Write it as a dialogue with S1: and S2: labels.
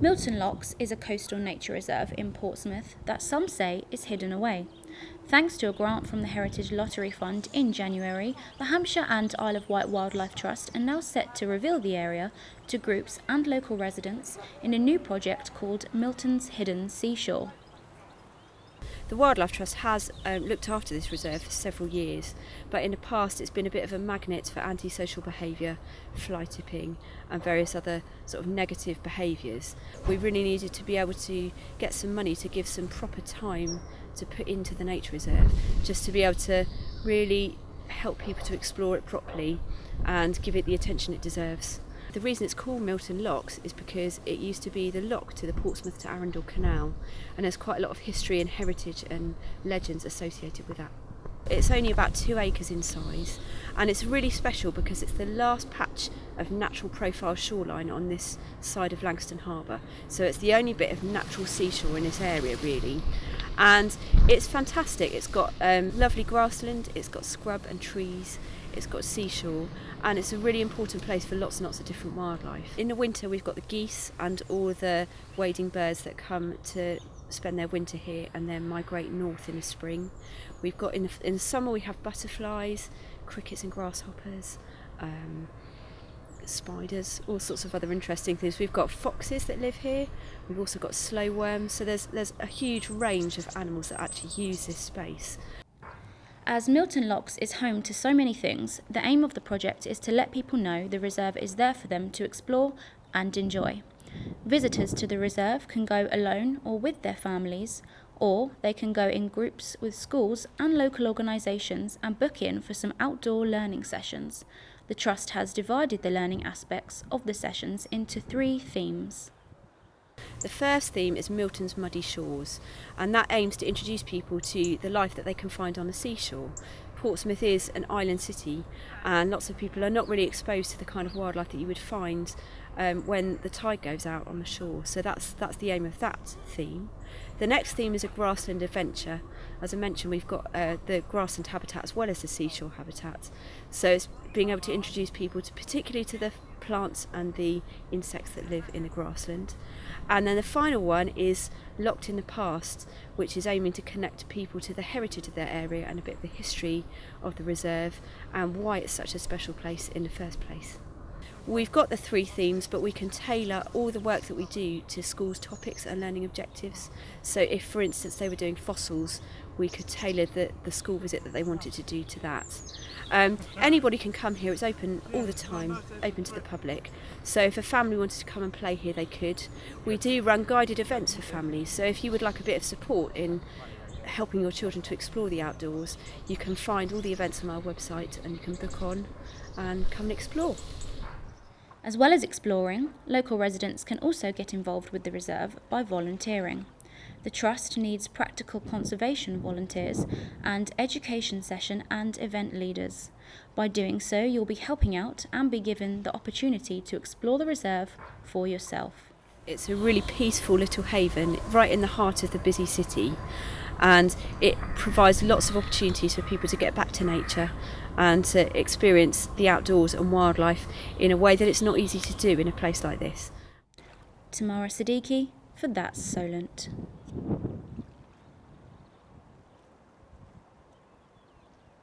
S1: Milton Locks is a coastal nature reserve in Portsmouth that some say is hidden away. Thanks to a grant from the Heritage Lottery Fund in January, the Hampshire and Isle of Wight Wildlife Trust are now set to reveal the area to groups and local residents in a new project called Milton's Hidden Seashore.
S2: The Wildlife Trust has looked after this reserve for several years, but in the past it's been a bit of a magnet for antisocial behaviour, fly tipping and various other sort of negative behaviours. We really needed to be able to get some money to give some proper time to put into the nature reserve, just to be able to really help people to explore it properly and give it the attention it deserves. The reason it's called Milton Locks is because it used to be the lock to the Portsmouth to Arundel Canal, and there's quite a lot of history and heritage and legends associated with that. It's only about 2 acres in size, and it's really special because it's the last patch of natural profile shoreline on this side of Langstone Harbour. So it's the only bit of natural seashore in this area really, and it's fantastic. It's got lovely grassland, it's got scrub and trees, it's got seashore, and it's a really important place for lots and lots of different wildlife. In the winter we've got the geese and all the wading birds that come to spend their winter here and then migrate north in the spring. We've got in the summer we have butterflies, crickets and grasshoppers, spiders, all sorts of other interesting things. We've got foxes that live here, we've also got slow worms, so there's a huge range of animals that actually use this space.
S1: As Milton Locks is home to so many things, the aim of the project is to let people know the reserve is there for them to explore and enjoy. Visitors to the reserve can go alone or with their families, or they can go in groups with schools and local organisations and book in for some outdoor learning sessions. The Trust has divided the learning aspects of the sessions into 3 themes.
S2: The first theme is Milton's Muddy Shores, and that aims to introduce people to the life that they can find on the seashore. Portsmouth is an island city, and lots of people are not really exposed to the kind of wildlife that you would find when the tide goes out on the shore. So that's the aim of that theme. The next theme is a grassland adventure. As I mentioned, we've got the grassland habitat as well as the seashore habitat. So it's being able to introduce people to particularly to the plants and the insects that live in the grassland. And then the final one is Locked in the Past, which is aiming to connect people to the heritage of their area and a bit of the history of the reserve and why it's such a special place in the first place. We've got the 3 themes, but we can tailor all the work that we do to schools' topics and learning objectives. So if, for instance, they were doing fossils, we could tailor the school visit that they wanted to do to that. Anybody can come here, it's open all the time, open to the public. So if a family wanted to come and play here, they could. We do run guided events for families, so if you would like a bit of support in helping your children to explore the outdoors, you can find all the events on our website and you can book on and come and explore.
S1: As well as exploring, local residents can also get involved with the reserve by volunteering. The Trust needs practical conservation volunteers and education session and event leaders. By doing so, you'll be helping out and be given the opportunity to explore the reserve for yourself.
S2: It's a really peaceful little haven right in the heart of the busy city, and it provides lots of opportunities for people to get back to nature and to experience the outdoors and wildlife in a way that it's not easy to do in a place like this.
S1: Tamara Siddiqui for That's Solent.